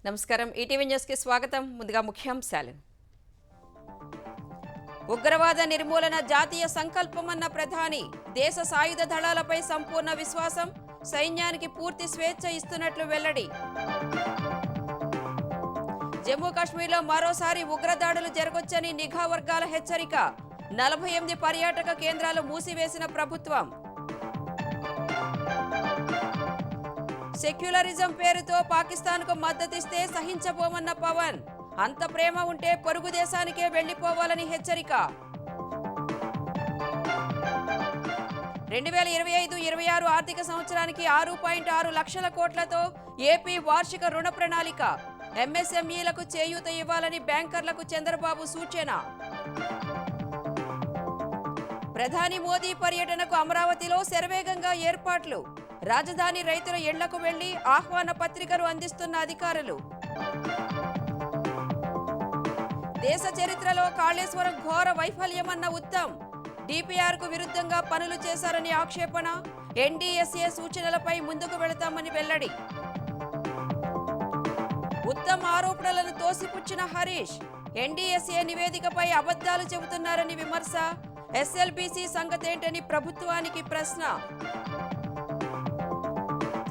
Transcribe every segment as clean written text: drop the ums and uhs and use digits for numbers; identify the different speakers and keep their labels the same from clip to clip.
Speaker 1: నమస్కారం ETV news కి స్వాగతం ముందుగా ముఖ్యాంశాలు ఉగ్రవాద నిర్మూలన జాతీయ సంకల్పమన్న ప్రధాని దేశ సాయుధ దళాలపై సంపూర్ణ విశ్వాసం సైన్యానికి పూర్తి స్వేచ్ఛ ఇస్తున్నట్లు వెల్లడి జమ్మూ కాశ్మీర్లో మరోసారి ఉగ్రదాడులు జరగొచ్చని నిఘా వర్గాల హెచ్చరిక 48 పర్యాటక కేంద్రాలు మూసివేసిన ప్రభుత్వం సెక్యులరిజం పేరుతో పాకిస్తాన్కు మద్దతిస్తే సహించబోమన్న పవన్ అంత ప్రేమ ఉంటే పొరుగు దేశానికే వెళ్లిపోవాలని హెచ్చరిక 2025-26 ఆర్థిక సంవత్సరానికి 6.6 లక్షల కోట్లతో ఏపీ వార్షిక రుణ ప్రణాళిక ఎంఎస్ఎంఈలకు చేయూత ఇవ్వాలని బ్యాంకర్లకు చంద్రబాబు సూచన ప్రధాని మోదీ పర్యటనకు అమరావతిలో శరవేగంగా ఏర్పాట్లు రాజధాని రైతుల ఇళ్లకు వెళ్లి ఆహ్వాన పత్రికలు అందిస్తున్న అధికారులు దేశ చరిత్రలో కాళేశ్వరం ఘోర వైఫల్యమన్న ఉత్తమ్ డిపిఆర్కు విరుద్ధంగా పనులు చేశారని ఆక్షేపణ ఎన్డీఎస్ఏ సూచనలపై ముందుకు వెళతామని వెల్లడి ఉత్తమ్ ఆరోపణలను తోసిపుచ్చిన హరీష్ ఎన్డీఎస్ఏ నివేదికపై అబద్ధాలు చెబుతున్నారని విమర్శ ఎస్ఎల్బీసీ సంగతేంటని ప్రభుత్వానికి ప్రశ్న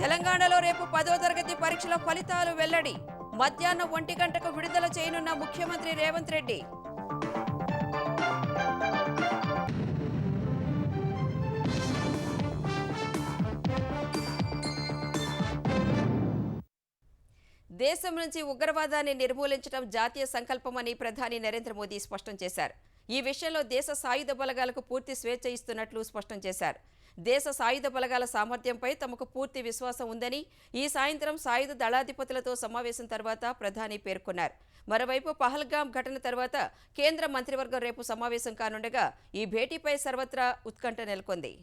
Speaker 1: తెలంగాణలో రేపు 10వ తరగతి పరీక్షల ఫలితాలు వెల్లడి మధ్యాహ్నం 1 గంటకు విడుదల చేయనున్న ముఖ్యమంత్రి రేవంత్ రెడ్డి దేశం నుంచి ఉగ్రవాదాన్ని నిర్మూలించడం జాతీయ సంకల్పమని ప్రధాని నరేంద్ర మోదీ స్పష్టం చేశారు. ఈ విషయంలో దేశ సాయుధ బలగాలకు పూర్తి స్వేచ్ఛ ఇస్తున్నట్లు స్పష్టం చేశారు. దేశ సాయుధ బలగాల సామర్థ్యంపై తమకు పూర్తి విశ్వాసం ఉందని ఈ సాయంత్రం సాయుధ దళాధిపతులతో సమావేశం తర్వాత ప్రధాని పేర్కొన్నారు. మరోవైపు పహల్గాం ఘటన తర్వాత కేంద్ర మంత్రివర్గం రేపు సమావేశం కానుండగా ఈ భేటీపై సర్వత్రా ఉత్కంఠ నెలకొంది.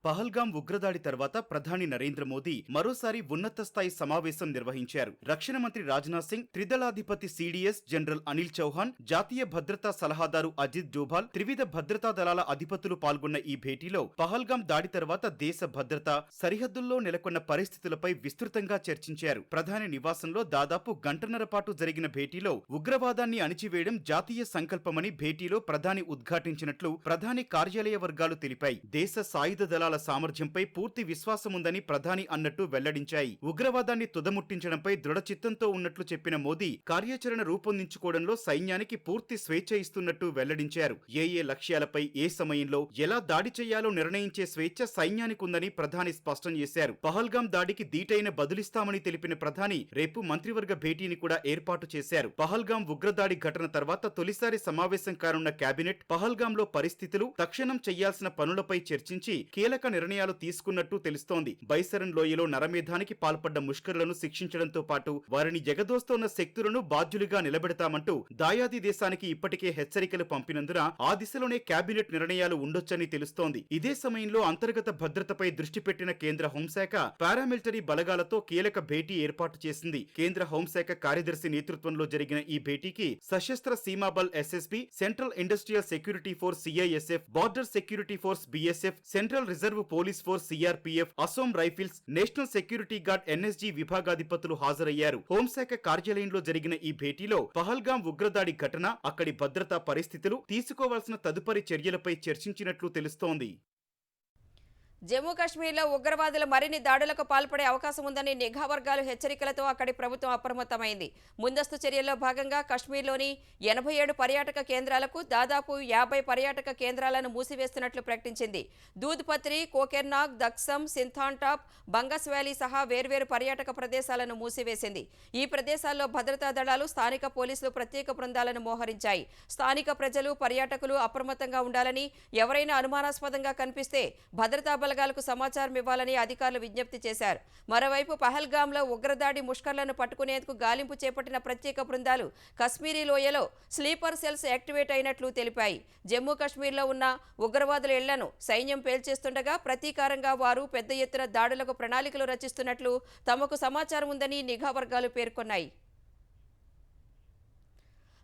Speaker 2: పహల్గాం ఉగ్రదాడి తర్వాత ప్రధాని నరేంద్ర మోదీ మరోసారి ఉన్నత స్థాయి సమావేశం నిర్వహించారు. రక్షణ మంత్రి రాజ్నాథ్ సింగ్, త్రిదళాధిపతి సిడిఎస్ జనరల్ అనిల్ చౌహాన్, జాతీయ భద్రతా సలహాదారు అజిత్ డోభాల్, త్రివిధ భద్రతా దళాల అధిపతులు పాల్గొన్న ఈ భేటీలో పహల్గాం దాడి తర్వాత దేశ భద్రత, సరిహద్దుల్లో నెలకొన్న పరిస్థితులపై విస్తృతంగా చర్చించారు. ప్రధాని నివాసంలో దాదాపు గంటన్నర పాటు జరిగిన భేటీలో ఉగ్రవాదాన్ని అణిచివేయడం జాతీయ సంకల్పమని భేటీలో ప్రధాని ఉద్ఘాటించినట్లు ప్రధాని కార్యాలయ వర్గాలు తెలిపాయి. దేశ సాయుధ దళాల సామర్థ్యంపై పూర్తి విశ్వాసముందని ప్రధాని అన్నట్టు వెల్లడించాయి. ఉగ్రవాదాన్ని తుదముట్టించడంపై దృఢచిత్తంతో ఉన్నట్లు చెప్పిన మోదీ కార్యాచరణ రూపొందించుకోవడంలో సైన్యానికి పూర్తి స్వేచ్ఛ ఇస్తున్నట్టు వెల్లడించారు. ఏ లక్ష్యాలపై ఏ సమయంలో ఎలా దాడి చేయాలో నిర్ణయించే స్వేచ్ఛ సైన్యానికుందని ప్రధాని స్పష్టం చేశారు. పహల్గాం దాడికి దీటైన బదులిస్తామని తెలిపిన ప్రధాని రేపు మంత్రివర్గ భేటీని కూడా ఏర్పాటు చేశారు. పహల్గాం ఉగ్రదాడి ఘటన తర్వాత తొలిసారి సమావేశం కానున్న కేబినెట్ పహల్గాంలో పరిస్థితులు, తక్షణం చేయాల్సిన పనులపై చర్చించి కీలక నిర్ణయాలు తీసుకున్నట్టు తెలుస్తోంది. బైసరన్ లోయలో నరమేధానికి పాల్పడ్డ ముష్కరులను శిక్షించడంతో పాటు వారిని జగదోస్తోన్న శక్తులను బాధ్యులుగా నిలబెడతామంటూ దాయాది దేశానికి ఇప్పటికే హెచ్చరికలు పంపినందున ఆ దిశలోనే కేబినెట్ నిర్ణయాలు ఉండొచ్చని తెలుస్తోంది. ఇదే సమయంలో అంతర్గత భద్రతపై దృష్టి పెట్టిన కేంద్ర హోంశాఖ పారామిలిటరీ బలగాలతో కీలక భేటీ ఏర్పాటు చేసింది. కేంద్ర హోంశాఖ కార్యదర్శి నేతృత్వంలో జరిగిన ఈ భేటీకి Sashastra Seema Bal SSB, central industrial security force CISF, border security force BSF, central reserve police force CRPF, Assam rifles, national security guard NSG విభాగాధిపతులు హాజరయ్యారు. హోంశాఖ కార్యాలయంలో జరిగిన ఈ భేటీలో పహల్గాం ఉగ్రదాడి ఘటన, అక్కడి భద్రతా పరిస్థితులు, తీసుకోవాల్సిన తదుపరి చర్యలపై చర్చించినట్లు తెలుస్తోంది.
Speaker 1: జమ్మూ కాశ్మీర్లో ఉగ్రవాదులు మరిన్ని దాడులకు పాల్పడే అవకాశం ఉందని నిఘా వర్గాలు హెచ్చరికలతో అక్కడి ప్రభుత్వం అప్రమత్తమైంది. ముందస్తు చర్యల్లో భాగంగా కాశ్మీర్లోని 87 పర్యాటక కేంద్రాలకు దాదాపు 50 పర్యాటక కేంద్రాలను మూసివేస్తున్నట్లు ప్రకటించింది. దూద్పత్రి, కోకెర్నాగ్, దక్సం, సింథాన్ టాప్, బంగస్ వ్యాలీ సహా వేర్వేరు పర్యాటక ప్రదేశాలను మూసివేసింది. ఈ ప్రదేశాల్లో భద్రతా దళాలు, స్థానిక పోలీసులు ప్రత్యేక బృందాలను మోహరించాయి. స్థానిక ప్రజలు, పర్యాటకులు అప్రమత్తంగా ఉండాలని, ఎవరైనా అనుమానాస్పదంగా కనిపిస్తే భద్రతా బలగాలకు సమాచారం ఇవ్వాలని అధికారులు విజ్ఞప్తి చేశారు. మరోవైపు పహల్గాంలో ఉగ్రదాడి ముష్కర్లను పట్టుకునేందుకు గాలింపు చేపట్టిన ప్రత్యేక బృందాలు కశ్మీరీ లోయలో స్లీపర్ సెల్స్ యాక్టివేట్ అయినట్లు తెలిపాయి. జమ్మూ కాశ్మీర్లో ఉన్న ఉగ్రవాదుల ఇళ్లను సైన్యం పేల్చేస్తుండగా ప్రతీకారంగా వారు పెద్ద ఎత్తున దాడులకు ప్రణాళికలు రచిస్తున్నట్లు తమకు సమాచారం ఉందని నిఘా వర్గాలు పేర్కొన్నాయి.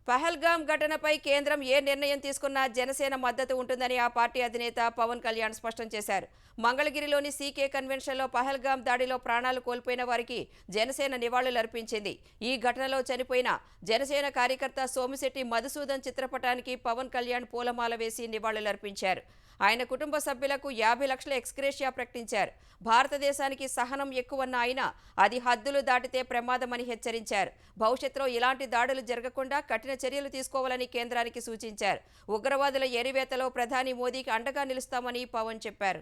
Speaker 1: పహల్గామ్ ఘటనపై కేంద్రం ఏ నిర్ణయం తీసుకున్నా జనసేన మద్దతు ఉంటుందని ఆ పార్టీ అధినేత పవన్ కళ్యాణ్ స్పష్టం చేశారు. మంగళగిరిలోని సీకే కన్వెన్షన్లో పహల్గామ్ దాడిలో ప్రాణాలు కోల్పోయిన వారికి జనసేన నివాళులర్పించింది. ఈ ఘటనలో చనిపోయిన జనసేన కార్యకర్త సోమిశెట్టి మధుసూదన్ చిత్రపటానికి పవన్ కళ్యాణ్ పూలమాల వేసి నివాళులర్పించారు. ఆయన కుటుంబ సభ్యులకు 50 లక్షల ఎక్స్గ్రేషియా ప్రకటించారు. భారతదేశానికి సహనం ఎక్కువన్న ఆయన అది హద్దులు దాటితే ప్రమాదమని హెచ్చరించారు. భవిష్యత్తులో ఇలాంటి దాడులు జరగకుండా కఠిన చర్యలు తీసుకోవాలని కేంద్రానికి సూచించారు. ఉగ్రవాదుల ఏరివేతలో ప్రధాని మోదీకి అండగా నిలుస్తామని పవన్ చెప్పారు.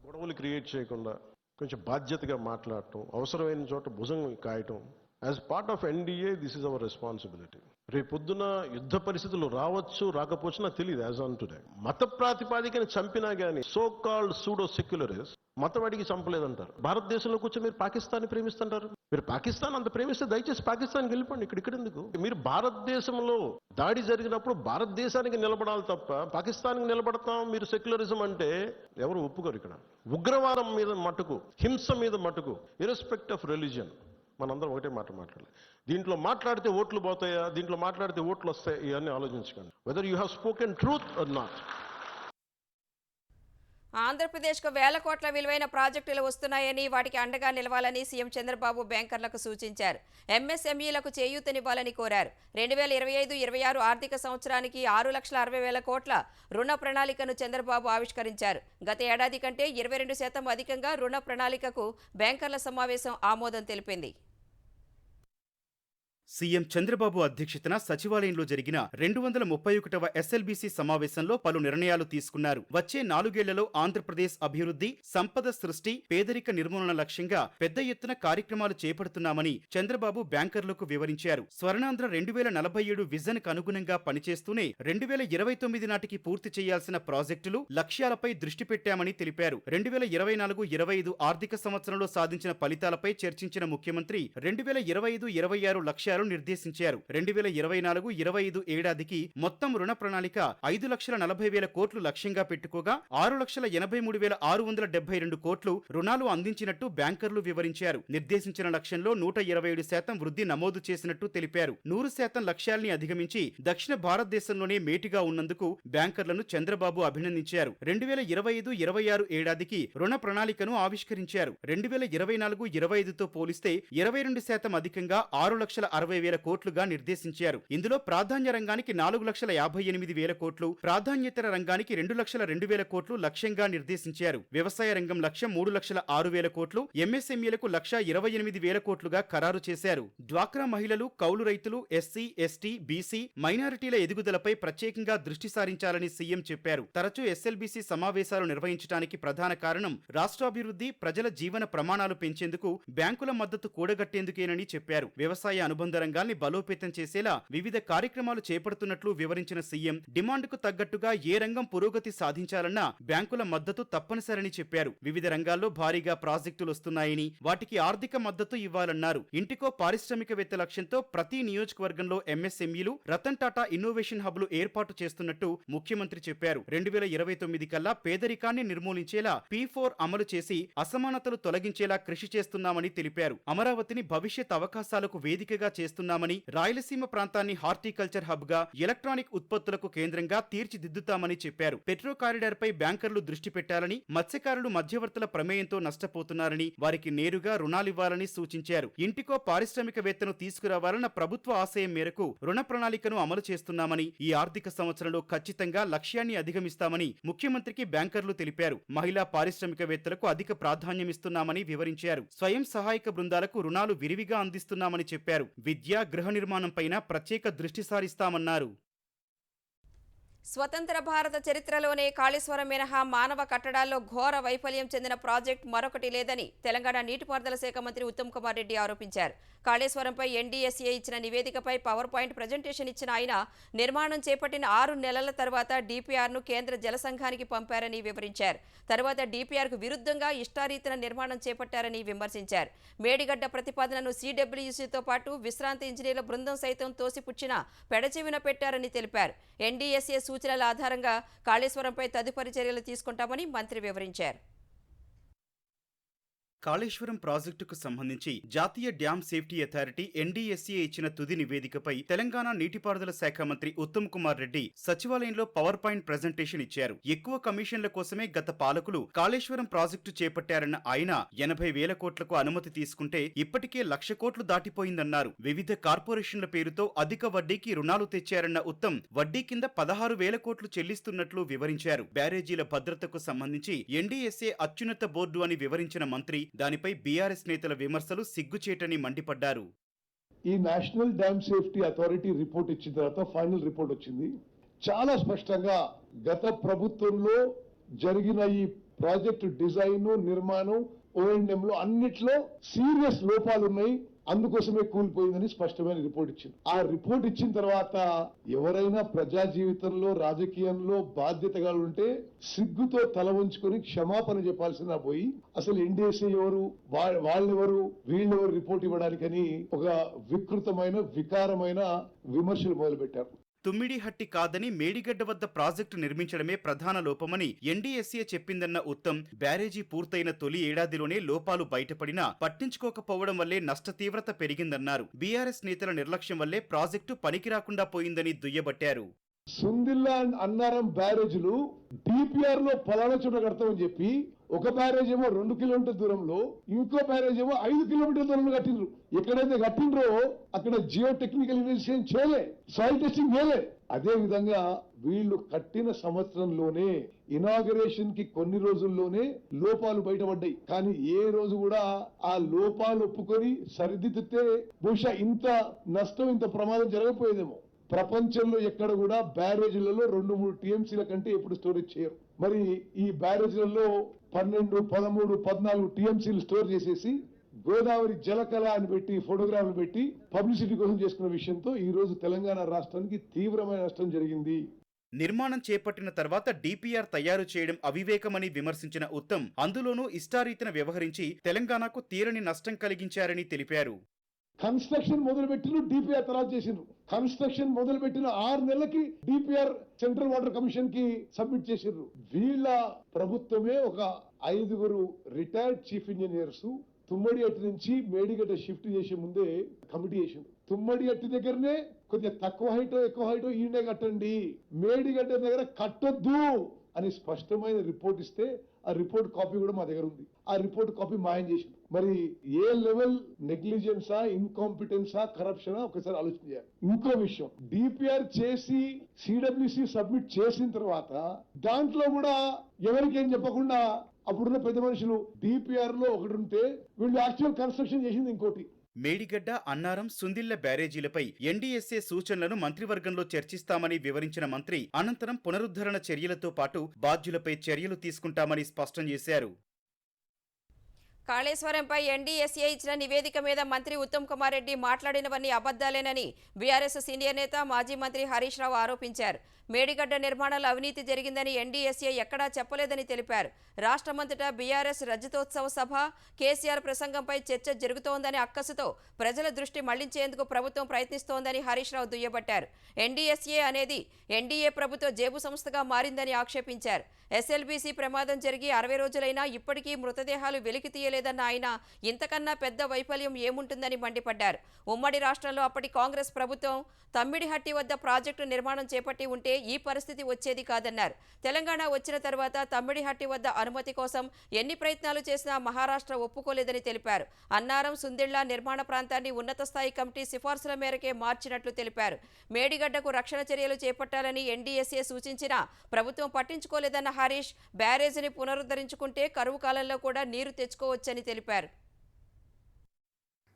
Speaker 3: గొడవలు క్రియేట్ చేయకుండా కొంచెం బాధ్యతగా మాట్లాడటం, అవసరమైన చోట భుజం కాయటం. As part of NDA this is our responsibility. రేపొద్దున యుద్ధ పరిస్థితులు రావచ్చు, రాకపోవచ్చు నాకు తెలియదు. యాజ్ ఆన్ టుడే మత ప్రాతిపాదికని చంపినా గానీ సో కాల్డ్ సూడో సెక్యులరిస్ట్ మతం అడిగి చంపలేదంటారు. భారతదేశంలో కూర్చొని మీరు పాకిస్తాన్ని ప్రేమిస్తుంటారు. మీరు పాకిస్తాన్ అంత ప్రేమిస్తే దయచేసి పాకిస్తాన్కి వెళ్ళిపోండి. ఇక్కడెందుకు? మీరు భారతదేశంలో దాడి జరిగినప్పుడు భారతదేశానికి నిలబడాలి తప్ప పాకిస్తాన్కి నిలబడతాం మీరు సెక్యులరిజం అంటే ఎవరు ఒప్పుకోరు. ఇక్కడ ఉగ్రవాదం మీద మటుకు, హింస మీద మటుకు, ఇర్రెస్పెక్ట్ ఆఫ్ రిలీజియన్ మనందరం ఒకటే మాట మాట్లాడాలి. దీంట్లో మాట్లాడితే ఓట్లు పోతాయా, దీంట్లో మాట్లాడితే ఓట్లు వస్తాయి, ఇవన్నీ ఆలోచించకండి. Whether you have spoken truth or not.
Speaker 1: ఆంధ్రప్రదేశ్కు వేల కోట్ల విలువైన ప్రాజెక్టులు వస్తున్నాయని వాటికి అండగా నిలవాలని సీఎం చంద్రబాబు బ్యాంకర్లకు సూచించారు. ఎంఎస్ఎంఈలకు చేయూతనివ్వాలని కోరారు. 2025-26 ఆర్థిక సంవత్సరానికి 6,60,000 కోట్ల రుణ ప్రణాళికను చంద్రబాబు ఆవిష్కరించారు. గత ఏడాది కంటే 22% అధికంగా రుణ ప్రణాళికకు బ్యాంకర్ల సమావేశం ఆమోదం తెలిపింది.
Speaker 2: సీఎం చంద్రబాబు అధ్యక్షతన సచివాలయంలో జరిగిన 231వ ఎస్ఎల్బీసీ సమావేశంలో పలు నిర్ణయాలు తీసుకున్నారు. వచ్చే 4 ఏళ్లలో ఆంధ్రప్రదేశ్ అభివృద్ధి, సంపద సృష్టి, పేదరిక నిర్మూలన లక్ష్యంగా పెద్ద ఎత్తున కార్యక్రమాలు చేపడుతున్నామని చంద్రబాబు బ్యాంకర్లకు వివరించారు. స్వర్ణాంధ్ర 2047 విజన్ కు అనుగుణంగా పనిచేస్తూనే 2029 నాటికి పూర్తి చేయాల్సిన ప్రాజెక్టులు, లక్ష్యాలపై దృష్టి పెట్టామని తెలిపారు. 2024-25 ఆర్థిక సంవత్సరంలో సాధించిన ఫలితాలపై చర్చించిన ముఖ్యమంత్రి 2025-26 లక్ష్యాలు నిర్దేశించారు. 2024-25 ఏడాదికి మొత్తం రుణ ప్రణాళిక 5,40,000 కోట్లు లక్ష్యంగా పెట్టుకోగా 6,83,672 కోట్లు రుణాలు అందించినట్టు బ్యాంకర్లు వివరించారు. నిర్దేశించిన లక్ష్యంలో 127% వృద్ధి నమోదు చేసినట్టు తెలిపారు. 100% లక్ష్యాల్ని అధిగమించి దక్షిణ భారతదేశంలోనే మేటిగా ఉన్నందుకు బ్యాంకర్లను చంద్రబాబు అభినందించారు. 2025-26 ఏడాదికి రుణ ప్రణాళికను ఆవిష్కరించారు. 2024-25తో పోలిస్తే 22% అధికంగా 6,60,000 కోట్లుగా నిర్దేశించారు. ఇందులో ప్రాధాన్య రంగానికి 4,58,000 కోట్లు, ప్రాధాన్యేతర రంగానికి 2,02,000 కోట్లు లక్ష్యంగా నిర్దేశించారు. వ్యవసాయ రంగం లక్ష్యం 3,06,000 కోట్లు, ఎంఎస్ఎంఈలకు 1,28,000 కోట్లుగా ఖరారు చేశారు. డ్వాక్రా మహిళలు, కౌలు రైతులు, ఎస్సీ, ఎస్టీ, బీసీ, మైనారిటీల ఎదుగుదలపై ప్రత్యేకంగా దృష్టి సారించాలని సీఎం చెప్పారు. తరచూ ఎస్ఎల్బీసీ సమావేశాలు నిర్వహించడానికి ప్రధాన కారణం రాష్ట్రాభివృద్ధి, ప్రజల జీవన ప్రమాణాలు పెంచేందుకు బ్యాంకుల మద్దతు కూడగట్టేందుకేనని చెప్పారు. వ్యవసాయ అనుబంధ రంగాల్ని బలోపేతం చేసేలా వివిధ కార్యక్రమాలు చేపడుతున్నట్లు వివరించిన సీఎం డిమాండ్కు తగ్గట్టుగా ఏ రంగం పురోగతి సాధించాలన్నా బ్యాంకుల మద్దతు తప్పనిసరని చెప్పారు. వివిధ రంగాల్లో భారీగా ప్రాజెక్టులు వస్తున్నాయని వాటికి ఆర్థిక మద్దతు ఇవ్వాలన్నారు. ఇంటికో పారిశ్రామికవేత్త లక్ష్యంతో ప్రతి నియోజకవర్గంలో ఎంఎస్ఎంఈలు, రతన్ టాటా ఇన్నోవేషన్ హబ్లు ఏర్పాటు చేస్తున్నట్టు ముఖ్యమంత్రి చెప్పారు. 2029 కల్లా పేదరికాన్ని నిర్మూలించేలా P4 అమలు చేసి అసమానతలు తొలగించేలా కృషి చేస్తున్నామని తెలిపారు. అమరావతిని భవిష్యత్ అవకాశాలకు వేదికగా చేస్తున్నామని, రాయలసీమ ప్రాంతాన్ని హార్టికల్చర్ హబ్ గా, ఎలక్ట్రానిక్ ఉత్పత్తులకు కేంద్రంగా తీర్చిదిద్దుతామని చెప్పారు. పెట్రో కారిడార్ పై బ్యాంకర్లు దృష్టి పెట్టాలని, మత్స్యకారులు మధ్యవర్తుల ప్రమేయంతో నష్టపోతున్నారని, వారికి నేరుగా రుణాలివ్వాలని సూచించారు. ఇంటికో పారిశ్రామికవేత్తను తీసుకురావాలన్న ప్రభుత్వ ఆశయం మేరకు రుణ ప్రణాళికను అమలు చేస్తున్నామని, ఈ ఆర్థిక సంవత్సరంలో ఖచ్చితంగా లక్ష్యాన్ని అధిగమిస్తామని ముఖ్యమంత్రికి బ్యాంకర్లు తెలిపారు. మహిళా పారిశ్రామికవేత్తలకు అధిక ప్రాధాన్యమిస్తున్నామని వివరించారు. స్వయం సహాయక బృందాలకు రుణాలు విరివిగా అందిస్తున్నామని చెప్పారు. విద్య, గృహ నిర్మాణంపైన ప్రత్యేక దృష్టి సారిస్తామన్నారు.
Speaker 1: స్వతంత్ర భారత చరిత్రలోనే కాళేశ్వరం మినహా మానవ కట్టడాల్లో ఘోర వైఫల్యం చెందిన ప్రాజెక్టు మరొకటి లేదని తెలంగాణ నీటిపారుదల శాఖ మంత్రి ఉత్తమ్ కుమార్ రెడ్డి ఆరోపించారు. కాళేశ్వరంపై ఎన్డీఎస్ఏ ఇచ్చిన నివేదికపై పవర్ పాయింట్ ప్రజెంటేషన్ ఇచ్చిన ఆయన నిర్మాణం చేపట్టిన 6 నెలల తర్వాత డీపీఆర్ను కేంద్ర జల సంఘానికి పంపారని వివరించారు. తర్వాత డీపీఆర్కు విరుద్ధంగా ఇష్టారీతిన నిర్మాణం చేపట్టారని విమర్శించారు. మేడిగడ్డ ప్రతిపాదనను సిడబ్ల్యూసీతో పాటు విశ్రాంతి ఇంజనీర్ల బృందం సైతం తోసిపుచ్చిన పెడచెవిన పెట్టారని తెలిపారు. ఎన్డీఎస్ఏ సూచనల ఆధారంగా కాళేశ్వరంపై తదుపరి చర్యలు తీసుకుంటామని మంత్రి వివరించారు.
Speaker 2: కాళేశ్వరం ప్రాజెక్టుకు సంబంధించి జాతీయ డ్యామ్ సేఫ్టీ అథారిటీ ఎన్డీఎస్ఏ ఇచ్చిన తుది నివేదికపై తెలంగాణ నీటిపారుదల శాఖ మంత్రి ఉత్తమ్ కుమార్ రెడ్డి సచివాలయంలో పవర్ పాయింట్ ప్రెజెంటేషన్ ఇచ్చారు. ఎక్కువ కమిషన్ల కోసమే గత పాలకులు కాళేశ్వరం ప్రాజెక్టు చేపట్టారన్న ఆయన 80,000 కోట్లకు అనుమతి తీసుకుంటే ఇప్పటికే 1,00,000 కోట్లు దాటిపోయిందన్నారు. వివిధ కార్పొరేషన్ల పేరుతో అధిక వడ్డీకి రుణాలు తెచ్చారన్న ఉత్తమ్ వడ్డీ కింద 16,000 కోట్లు చెల్లిస్తున్నట్లు వివరించారు. బ్యారేజీల భద్రతకు సంబంధించి ఎన్డీఎస్ఏ అత్యున్నత బోర్డు అని వివరించిన మంత్రి దానిపై బీఆర్ఎస్ నేతల విమర్శలు సిగ్గుచేటని మండిపడ్డారు.
Speaker 4: ఈ national dam safety authority report ఇచ్చిన తర్వాత ఫైనల్ రిపోర్ట్ వచ్చింది. చాలా స్పష్టంగా గత ప్రభుత్వంలో జరిగిన ఈ ప్రాజెక్టు డిజైన్, నిర్మాణం, O&M లో అన్నిట్లో సీరియస్ లోపాలు ఉన్నాయి, అందుకోసమే కూలిపోయిందని స్పష్టమైన రిపోర్ట్ ఇచ్చింది. ఆ రిపోర్ట్ ఇచ్చిన తర్వాత ఎవరైనా ప్రజా జీవితంలో, రాజకీయంలో బాధ్యతగా ఉంటే సిగ్గుతో తల వంచుకొని క్షమాపణ చెప్పాల్సిన పోయి అసలు ఎన్డీఎస్ఏ ఎవరు, వాళ్ళెవరు, వీళ్ళెవరు రిపోర్ట్ ఇవ్వడానికని ఒక వికృతమైన, వికారమైన విమర్శలు మొదలుపెట్టారు.
Speaker 2: తుమ్మిడిహట్టి కాదని మేడిగడ్డ వద్ద ప్రాజెక్టు నిర్మించడమే ప్రధాన లోపమని ఎన్డీఎస్ఏ చెప్పిందన్న ఉత్తమ్ బ్యారేజీ పూర్తయిన తొలి ఏడాదిలోనే లోపాలు బయటపడినా పట్టించుకోకపోవడం వల్లే నష్ట తీవ్రత పెరిగిందన్నారు. బీఆర్ఎస్ నేతల నిర్లక్ష్యం వల్లే ప్రాజెక్టు పనికిరాకుండా పోయిందని దుయ్యబట్టారు.
Speaker 4: సుందిల్లా అన్నారం బ్యారేజీలు డిపిఆర్ లో పలానా చోట కడతామని చెప్పి ఒక బ్యారేజ్ ఏమో 2 కిలోమీటర్ల దూరంలో, ఇంకో బ్యారేజ్ ఏమో 5 కిలోమీటర్ల దూరంలో కట్టిండ్రు. ఎక్కడైతే కట్టిండ్రో అక్కడ జియో టెక్నికల్ ఇన్వెస్టిగేషన్ చేయలే, సాయిల్ టెస్టింగ్ చేయలే. అదే విధంగా వీళ్ళు కట్టిన సంవత్సరంలోనే, ఇనాగరేషన్ కి కొన్ని రోజుల్లోనే లోపాలు బయటపడ్డాయి. కానీ ఏ రోజు కూడా ఆ లోపాలు ఒప్పుకొని సరిదిద్దితే బహుశా ఇంత నష్టం, ఇంత ప్రమాదం జరగకపోయేదేమో. ప్రపంచంలో ఎక్కడ కూడా బ్యారేజీలలో 2-3 టీఎంసీల కంటే ఎప్పుడు స్టోరేజ్ చేయరు. మరి ఈ బ్యారేజీలలో 12, 13, 14 టీఎంసీలు స్టోర్ చేసేసి గోదావరి జలకళ అని పెట్టి ఫోటోగ్రాఫ్లు పెట్టి పబ్లిసిటీ కోసం చేసుకున్న విషయంతో ఈ రోజు తెలంగాణ రాష్ట్రానికి తీవ్రమైన నష్టం జరిగింది.
Speaker 2: నిర్మాణం చేపట్టిన తర్వాత డిపిఆర్ తయారు చేయడం అవివేకమని విమర్శించిన ఉత్తమ్ అందులోనూ ఇష్టారీతిన వ్యవహరించి తెలంగాణకు తీరని నష్టం కలిగించారని తెలిపారు.
Speaker 4: కన్స్ట్రక్షన్ మొదలుపెట్టిన డిపిఆర్ తర్వాత చేసిండ్రు. కన్స్ట్రక్షన్ మొదలుపెట్టిన 6 నెలలకి డిపిఆర్ సెంట్రల్ వాటర్ కమిషన్ కి సబ్మిట్ చేసిండ్రు. వీళ్ళ ప్రభుత్వమే ఒక 5 రిటైర్డ్ చీఫ్ ఇంజనీర్స్ తుమ్మడిహట్టి నుంచి మేడిగడ్డ షిఫ్ట్ చేసే ముందే కమిటీ చేసిండ్రు. తుమ్మడిహట్టి దగ్గరనే కొద్దిగా తక్కువ హైటో ఎక్కువ హైటో ఈయనే కట్టండి, మేడిగడ్డ దగ్గర కట్టొద్దు అని స్పష్టమైన రిపోర్ట్ ఇస్తే ఆ రిపోర్ట్ కాపీ కూడా మా దగ్గర ఉంది. ఆ రిపోర్ట్ కాపీ మాయం చేసింది. మరి ఏ లెవెల్ నెగ్లిజెన్సా, ఇన్కాంపిటెన్సా, కరప్షనా ఒకసారి ఆలోచన చేయాలి. ఇంకో విషయం, డిపిఆర్ చేసి సిడబ్ల్యూసి సబ్మిట్ చేసిన తర్వాత దాంట్లో కూడా ఎవరికేం చెప్పకుండా అప్పుడున్న పెద్ద మనుషులు డిపిఆర్ లో ఒకటి ఉంటే వీళ్ళు యాక్చువల్ కన్స్ట్రక్షన్ చేసింది ఇంకోటి.
Speaker 2: మేడిగడ్డ, అన్నారం, సుందిళ్ల బ్యారేజీలపై ఎన్డీఎస్ఏ సూచనలను మంత్రివర్గంలో చర్చిస్తామని వివరించిన మంత్రి అనంతరం పునరుద్ధరణ చర్యలతో పాటు బాధ్యులపై చర్యలు తీసుకుంటామని స్పష్టం చేశారు.
Speaker 1: కాళేశ్వరంపై ఎన్డీఎస్ఏ ఇచ్చిన నివేదిక మీద మంత్రి ఉత్తమ్ కుమార్ రెడ్డి మాట్లాడినవన్నీ అబద్దాలేనని బీఆర్ఎస్ సీనియర్ నేత మాజీ మంత్రి హరీష్ రావు ఆరోపించారు. మేడిగడ్డ నిర్మాణాలు అవినీతి జరిగిందని ఎన్డీఎస్ఏ ఎక్కడా చెప్పలేదని తెలిపారు. రాష్ట్రమంతటా బీఆర్ఎస్ రజతోత్సవ సభ, కేసీఆర్ ప్రసంగంపై చర్చ జరుగుతోందని అక్కసుతో ప్రజల దృష్టి మళ్లించేందుకు ప్రభుత్వం ప్రయత్నిస్తోందని హరీష్ రావు దుయ్యబట్టారు. ఎన్డీఎస్ఏ అనేది ఎన్డీఏ ప్రభుత్వ జేబు సంస్థగా మారిందని ఆక్షేపించారు. ఎస్ఎల్బీసీ ప్రమాదం జరిగి 60 రోజులైనా ఇప్పటికీ మృతదేహాలు వెలికి తీయలేదన్న ఆయన ఇంతకన్నా పెద్ద వైఫల్యం ఏముంటుందని మండిపడ్డారు. ఉమ్మడి రాష్ట్రంలో అప్పటి కాంగ్రెస్ ప్రభుత్వం తమ్మిడిహట్టి వద్ద ప్రాజెక్టు నిర్మాణం చేపట్టి ఉంటే ఈ పరిస్థితి వచ్చేది కాదన్నారు. తెలంగాణ వచ్చిన తర్వాత తమ్మిడిహట్టి వద్ద అనుమతి కోసం ఎన్ని ప్రయత్నాలు చేసినా మహారాష్ట్ర ఒప్పుకోలేదని తెలిపారు. అన్నారం, సుందిళ్ల నిర్మాణ ప్రాంతాన్ని ఉన్నత స్థాయి కమిటీ సిఫార్సుల మేరకే మార్చినట్లు తెలిపారు. మేడిగడ్డకు రక్షణ చర్యలు చేపట్టాలని ఎన్డీఎస్ఏ సూచించినా ప్రభుత్వం పట్టించుకోలేదన్న హరీష్ బ్యారేజీని పునరుద్ధరించుకుంటే కరువు కాలంలో కూడా నీరు తెచ్చుకోవచ్చని తెలిపారు.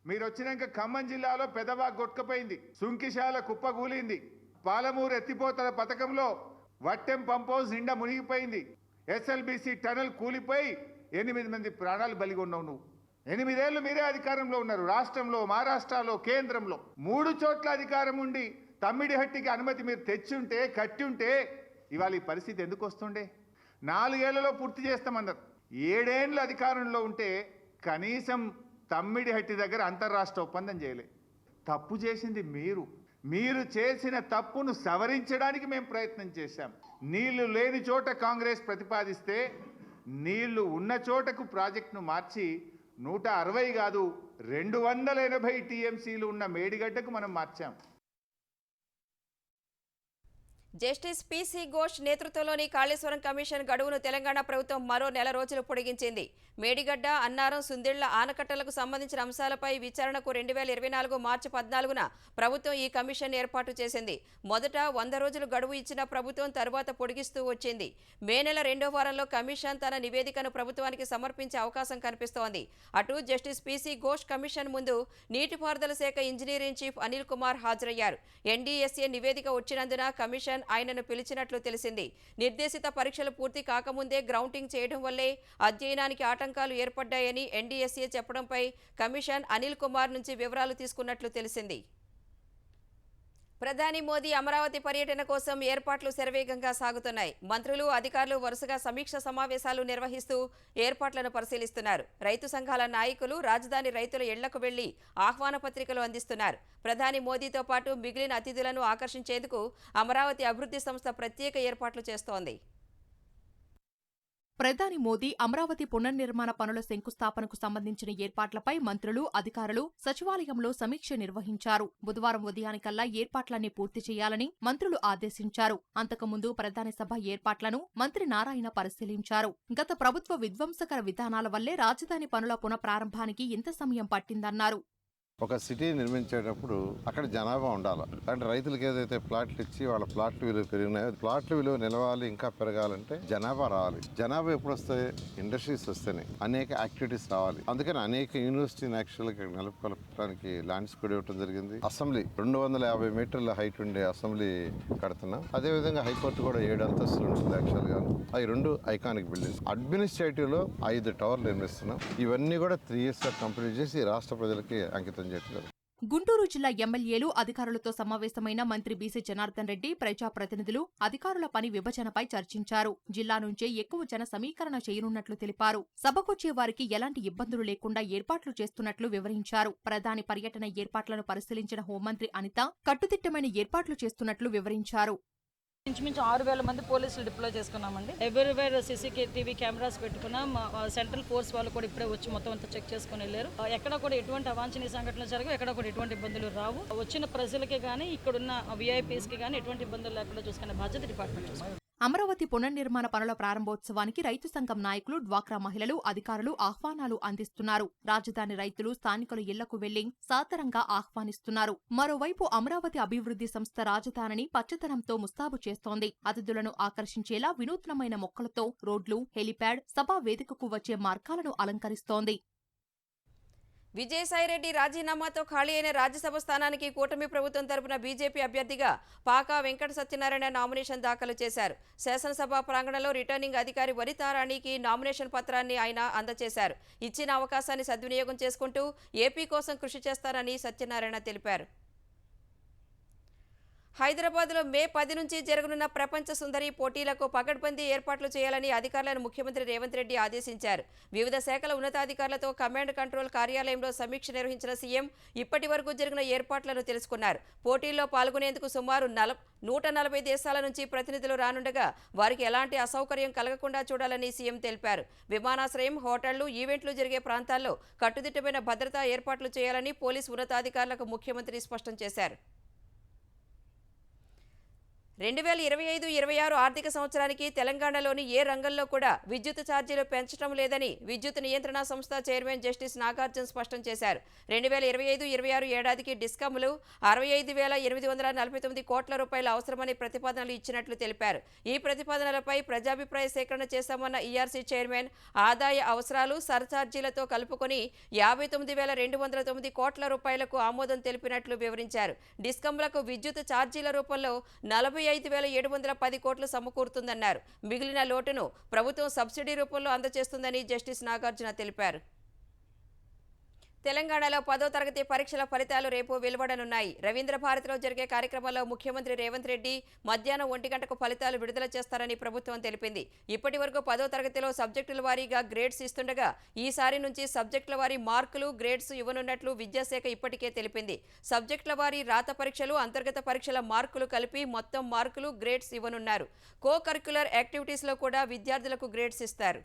Speaker 5: మీరు వచ్చినాక ఖమ్మం జిల్లాలో పెదవాగ్ కొట్టుకుపోయింది, సుంకిశాల కుప్పగూలింది, పాలమూరు ఎత్తిపోతల పథకంలో వట్టెం పంప్ హౌస్ నిండా మునిగిపోయింది, ఎస్ఎల్బీసీ టనల్ కూలిపోయి 8 మంది ప్రాణాలు బలిగొన్నావు. నువ్వు 8 ఏళ్ళు మీరే అధికారంలో ఉన్నారు. రాష్ట్రంలో, మహారాష్ట్రలో, కేంద్రంలో 3 చోట్ల అధికారం ఉండి తమ్మిడిహట్టికి అనుమతి మీరు తెచ్చుంటే, కట్టి ఉంటే ఇవాళ ఈ పరిస్థితి ఎందుకు వస్తుండే? 4 ఏళ్లలో పూర్తి చేస్తామన్నారు. 7 ఏళ్ళు అధికారంలో ఉంటే కనీసం తమ్మిడిహట్టి దగ్గర అంతర్రాష్ట్ర ఒప్పందం చేయలే. తప్పు చేసింది మీరు. మీరు చేసిన తప్పును సవరించడానికి మేము ప్రయత్నం చేశాం. నీళ్లు లేని చోట కాంగ్రెస్ ప్రతిపాదిస్తే నీళ్లు ఉన్న చోటకు ప్రాజెక్టును మార్చి 160 కాదు 280 టీఎంసీలు ఉన్న మేడిగడ్డకు మనం మార్చాం.
Speaker 1: జస్టిస్ పిసి ఘోష్ నేతృత్వంలోని కాళేశ్వరం కమిషన్ గడువును తెలంగాణ ప్రభుత్వం మరో నెల రోజులు పొడిగించింది. మేడిగడ్డ, అన్నారం, సుందిళ్ల ఆనకట్టలకు సంబంధించిన అంశాలపై విచారణకు 2024 మార్చి 14న ప్రభుత్వం ఈ కమిషన్ ఏర్పాటు చేసింది. మొదట 100 రోజులు గడువు ఇచ్చిన ప్రభుత్వం తరువాత పొడిగిస్తూ వచ్చింది. మే నెల 2వ వారంలో కమిషన్ తన నివేదికను ప్రభుత్వానికి సమర్పించే అవకాశం కనిపిస్తోంది. అటు జస్టిస్ పిసి ఘోష్ కమిషన్ ముందు నీటిపారుదల శాఖ ఇంజనీరింగ్ చీఫ్ అనిల్ కుమార్ హాజరయ్యారు. ఎన్డీఎస్ఏ నివేదిక వచ్చినందున కమిషన్ ఆయనను పిలిచినట్లు తెలిసింది. నిర్దేశిత పరీక్షలు పూర్తి కాకముందే గ్రౌండింగ్ చేయడం వల్లే అధ్యయనానికి ఆటంకాలు ఏర్పడ్డాయని ఎన్డీఎస్ఏ చెప్పడంపై కమిషన్ అనిల్ కుమార్ నుంచి వివరాలు తీసుకున్నట్లు తెలిసింది. ప్రధాని మోదీ అమరావతి పర్యటన కోసం ఏర్పాట్లు శరవేగంగా సాగుతున్నాయి. మంత్రులు, అధికారులు వరుసగా సమీక్ష సమావేశాలు నిర్వహిస్తూ ఏర్పాట్లను పరిశీలిస్తున్నారు. రైతు సంఘాల నాయకులు రాజధాని రైతుల ఇళ్లకు వెళ్లి ఆహ్వాన పత్రికలు అందిస్తున్నారు. ప్రధాని మోదీతో పాటు మిగిలిన అతిథులను ఆకర్షించేందుకు అమరావతి అభివృద్ధి సంస్థ ప్రత్యేక ఏర్పాట్లు చేస్తోంది.
Speaker 6: ప్రధాని మోదీ అమరావతి పునర్నిర్మాణ పనుల శంకుస్థాపనకు సంబంధించిన ఏర్పాట్లపై మంత్రులు, అధికారులు సచివాలయంలో సమీక్ష నిర్వహించారు. బుధవారం ఉదయానికల్లా ఏర్పాట్లన్నీ పూర్తి చేయాలని మంత్రులు ఆదేశించారు. అంతకుముందు ప్రధాని సభ ఏర్పాట్లను మంత్రి నారాయణ పరిశీలించారు. గత ప్రభుత్వ విధ్వంసకర విధానాల వల్లే రాజధాని పనుల పునఃప్రారంభానికి ఇంత సమయం పట్టిందన్నారు.
Speaker 7: ఒక సిటీ నిర్మించేటప్పుడు అక్కడ జనాభా ఉండాలి. అంటే రైతులకు ఏదైతే ప్లాట్లు ఇచ్చి వాళ్ళ ప్లాట్ల విలువ పెరిగినాయో ప్లాట్ల విలువ నిలవాలి, ఇంకా పెరగాలంటే జనాభా రావాలి. జనాభా ఎప్పుడు వస్తాయి? ఇండస్ట్రీస్ వస్తేనే అనేక యాక్టివిటీస్ రావాలి. అందుకని అనేక యూనివర్సిటీని యాక్చువల్గా నెలకొల్పడానికి ల్యాండ్స్ కూడా ఇవ్వడం జరిగింది. అసెంబ్లీ 250 మీటర్ల హైట్ ఉండే అసెంబ్లీ కడుతున్నాం. అదేవిధంగా హైకోర్టు కూడా 7 అంతస్తులు ఉంటుంది యాక్చువల్గా. అవి 2 ఐకానిక్ బిల్డింగ్స్. అడ్మినిస్ట్రేటివ్ లో 5 టవర్లు నిర్మిస్తున్నాం. ఇవన్నీ కూడా 3 years లో కంప్లీట్ చేసి రాష్ట్ర ప్రజలకి అంకితం.
Speaker 6: గుంటూరు జిల్లా ఎమ్మెల్యేలు, అధికారులతో సమావేశమైన మంత్రి బీసీ జనార్దన్ రెడ్డి ప్రజాప్రతినిధులు అధికారుల పని విభజనపై చర్చించారు. జిల్లా నుంచే ఎక్కువ జన సమీకరణ చేయనున్నట్లు తెలిపారు. సభకొచ్చే వారికి ఎలాంటి ఇబ్బందులు లేకుండా ఏర్పాట్లు చేస్తున్నట్లు వివరించారు. ప్రధాని పర్యటన ఏర్పాట్లను పరిశీలించిన హోంమంత్రి అనిత కట్టుదిట్టమైన ఏర్పాట్లు చేస్తున్నట్లు వివరించారు.
Speaker 8: ఇంచుమించు 6,000 మంది పోలీసులు డిప్లాయ్ చేసుకున్నామండి. ఎవ్రీవేర్ CCTV కెమెరాస్ పెట్టుకున్నాం. సెంట్రల్ ఫోర్స్ వాళ్ళు కూడా ఇప్పుడే వచ్చి మొత్తం అంతా చెక్ చేసుకుని వెళ్ళారు. ఎక్కడ కూడా ఎటువంటి అవాంఛనీయ సంఘటనలు జరగవు, ఎక్కడ కూడా ఎటువంటి ఇబ్బందులు రావు. వచ్చిన ప్రజలకే కానీ ఇక్కడున్న VIPsకి కానీ ఎటువంటి ఇబ్బందులు లేకుండా చూసుకునే బాధ్యత డిపార్ట్మెంట్ చూసుకుంది.
Speaker 6: అమరావతి పునర్నిర్మాణ పనుల ప్రారంభోత్సవానికి రైతు సంఘం నాయకులు, డ్వాక్రా మహిళలు, అధికారులు ఆహ్వానాలు అందిస్తున్నారు. రాజధాని రైతులు స్థానికుల ఇళ్లకు వెళ్లి సాదరంగా ఆహ్వానిస్తున్నారు. మరోవైపు అమరావతి అభివృద్ధి సంస్థ రాజధానిని పచ్చదనంతో ముస్తాబు చేస్తోంది. అతిథులను ఆకర్షించేలా వినూత్నమైన మొక్కలతో రోడ్లు, హెలిప్యాడ్, సభా వేదికకు వచ్చే మార్గాలను అలంకరిస్తోంది.
Speaker 1: విజయసాయిరెడ్డి రాజీనామాతో ఖాళీ అయిన రాజ్యసభ స్థానానికి కూటమి ప్రభుత్వం తరపున బీజేపీ అభ్యర్థిగా పాకా వెంకట సత్యనారాయణ నామినేషన్ దాఖలు చేశారు. శాసనసభ ప్రాంగణంలో రిటర్నింగ్ అధికారి వనితారాణికి నామినేషన్ పత్రాన్ని ఆయన అందజేశారు. ఇచ్చిన అవకాశాన్ని సద్వినియోగం చేసుకుంటూ ఏపీ కోసం కృషి చేస్తారని సత్యనారాయణ తెలిపారు. హైదరాబాద్లో మే 10 నుంచి జరగనున్న ప్రపంచ సుందరి పోటీలకు పకడ్బందీ ఏర్పాట్లు చేయాలని అధికారులను ముఖ్యమంత్రి రేవంత్ రెడ్డి ఆదేశించారు. వివిధ శాఖల ఉన్నతాధికారులతో కమాండ్ కంట్రోల్ కార్యాలయంలో సమీక్ష నిర్వహించిన సీఎం ఇప్పటి వరకు జరిగిన ఏర్పాట్లను తెలుసుకున్నారు. పోటీల్లో పాల్గొనేందుకు సుమారు 140 దేశాల నుంచి ప్రతినిధులు రానుండగా వారికి ఎలాంటి అసౌకర్యం కలగకుండా చూడాలని సీఎం తెలిపారు. విమానాశ్రయం, హోటళ్లు, ఈవెంట్లు జరిగే ప్రాంతాల్లో కట్టుదిట్టమైన భద్రతా ఏర్పాట్లు చేయాలని పోలీసు ఉన్నతాధికారులకు ముఖ్యమంత్రి స్పష్టం చేశారు. 2025-26 ఆర్థిక సంవత్సరానికి తెలంగాణలోని ఏ రంగంలో కూడా విద్యుత్ ఛార్జీలు పెంచడం లేదని విద్యుత్ నియంత్రణ సంస్థ చైర్మన్ జస్టిస్ నాగార్జున స్పష్టం చేశారు. 2025-26 ఏడాదికి డిస్కమ్లు 65,849 కోట్ల రూపాయల అవసరమని ప్రతిపాదనలు ఇచ్చినట్లు తెలిపారు. ఈ ప్రతిపాదనలపై ప్రజాభిప్రాయ సేకరణ చేశామన్న ఈఆర్సీ చైర్మన్ ఆదాయ అవసరాలు, సర్ఛార్జీలతో కలుపుకొని 59,209 కోట్ల రూపాయలకు ఆమోదం తెలిపినట్లు వివరించారు. డిస్కమ్లకు విద్యుత్ ఛార్జీల రూపంలో 45,710 కోట్లు సమకూరుతుందన్నారు. మిగిలిన లోటును ప్రభుత్వం సబ్సిడీ రూపంలో అందజేస్తుందని జస్టిస్ నాగార్జున తెలిపారు. తెలంగాణలో 10వ తరగతి పరీక్షల ఫలితాలు రేపు వెలువడనున్నాయి. రవీంద్ర భారతిలో జరిగే కార్యక్రమంలో ముఖ్యమంత్రి రేవంత్ రెడ్డి మధ్యాహ్నం 1 గంటకు ఫలితాలు విడుదల చేస్తారని ప్రభుత్వం తెలిపింది. ఇప్పటి వరకు 10వ తరగతిలో సబ్జెక్టుల వారీగా గ్రేడ్స్ ఇస్తుండగా ఈసారి నుంచి సబ్జెక్టుల వారీ మార్కులు, గ్రేడ్స్ ఇవ్వనున్నట్లు విద్యాశాఖ ఇప్పటికే తెలిపింది. సబ్జెక్టుల వారీ రాత పరీక్షలు, అంతర్గత పరీక్షల మార్కులు కలిపి మొత్తం మార్కులు, గ్రేడ్స్ ఇవ్వనున్నారు. కో కరిక్యులర్ యాక్టివిటీస్లో కూడా విద్యార్థులకు గ్రేడ్స్ ఇస్తారు.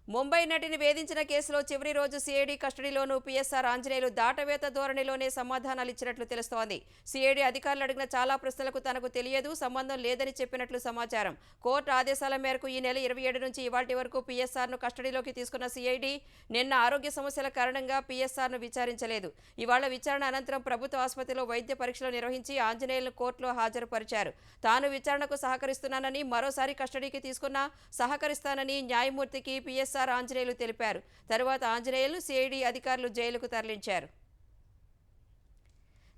Speaker 1: ముంబై నటిని వేధించిన కేసులో చివరి రోజు సిఐడి కస్టడీలోనూ పీఎస్ఆర్ ఆంజనేయులు దాటవేత ధోరణిలోనే సమాధానాలు ఇచ్చినట్లు తెలుస్తోంది. సిఐడి అధికారులు అడిగిన చాలా ప్రశ్నలకు తనకు తెలియదు, సంబంధం లేదని చెప్పినట్లు సమాచారం. కోర్టు ఆదేశాల మేరకు ఈ నెల 27 నుంచి ఇవాల్టి వరకు పీఎస్ఆర్ను కస్టడీలోకి తీసుకున్న సిఐడి నిన్న ఆరోగ్య సమస్యల కారణంగా పీఎస్ఆర్ను విచారించలేదు. ఇవాళ విచారణ అనంతరం ప్రభుత్వ ఆసుపత్రిలో వైద్య పరీక్షలు నిర్వహించి ఆంజనేయులను కోర్టులో హాజరుపరిచారు. తాను విచారణకు సహకరిస్తున్నానని, మరోసారి కస్టడీకి తీసుకున్నా సహకరిస్తానని న్యాయమూర్తికి పీఎస్ఆర్ ఆంజనేయులు తెలిపారు. తరువాత ఆంజనేయులు సిఐడి అధికారులు జైలుకు తరలించారు.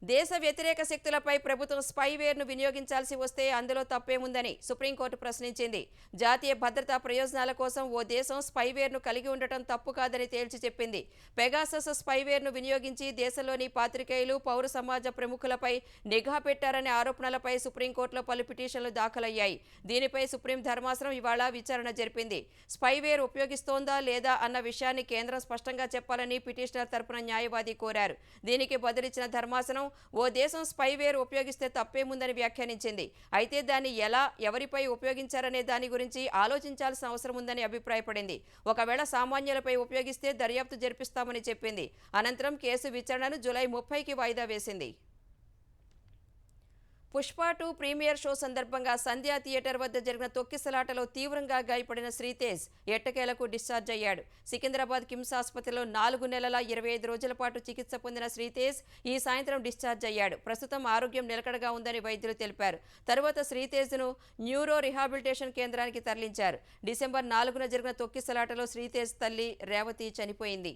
Speaker 1: దేశ వ్యతిరేక శక్తులపై ప్రభుత్వం స్పైవేర్ను వినియోగించాల్సి వస్తే అందులో తప్పేముందని సుప్రీంకోర్టు ప్రశ్నించింది. జాతీయ భద్రతా ప్రయోజనాల కోసం ఓ దేశం స్పైవేర్ను కలిగి ఉండటం తప్పు కాదని తేల్చి చెప్పింది. పెగాసస్ స్పైవేర్ను వినియోగించి దేశంలోని పాత్రికేయులు, పౌర సమాజ ప్రముఖులపై నిఘా పెట్టారనే ఆరోపణలపై సుప్రీంకోర్టులో పలు పిటిషన్లు దాఖలయ్యాయి. దీనిపై సుప్రీం ధర్మాసనం ఇవాళ విచారణ జరిపింది. స్పైవేర్ ఉపయోగిస్తోందా లేదా అన్న విషయాన్ని కేంద్రం స్పష్టంగా చెప్పాలని పిటిషనర్ తరపున న్యాయవాది కోరారు. దీనికి బదులిచ్చిన ధర్మాసనం ఓ దేశం స్పైవేర్ ఉపయోగిస్తే తప్పేముందని వ్యాఖ్యానించింది. అయితే దాన్ని ఎలా, ఎవరిపై ఉపయోగించారనే దాని గురించి ఆలోచించాల్సిన అవసరం ఉందని అభిప్రాయపడింది. ఒకవేళ సామాన్యులపై ఉపయోగిస్తే దర్యాప్తు జరిపిస్తామని చెప్పింది. అనంతరం కేసు విచారణను జూలై 30కి వాయిదా వేసింది. పుష్ప 2 ప్రీమియర్ షో సందర్భంగా సంధ్యా థియేటర్ వద్ద జరిగిన తొక్కిసలాటలో తీవ్రంగా గాయపడిన శ్రీతేజ్ ఎట్టకేలకు డిశ్చార్జ్ అయ్యాడు. సికింద్రాబాద్ కిమ్స్ ఆసుపత్రిలో 4 నెలల 25 రోజుల పాటు చికిత్స పొందిన శ్రీతేజ్ ఈ సాయంత్రం డిశ్చార్జ్ అయ్యాడు. ప్రస్తుతం ఆరోగ్యం నిలకడగా ఉందని వైద్యులు తెలిపారు. తరువాత శ్రీతేజ్ను న్యూరో రిహాబిలిటేషన్ కేంద్రానికి తరలించారు. డిసెంబర్ 4న జరిగిన తొక్కిసలాటలో శ్రీతేజ్ తల్లి రేవతి చనిపోయింది.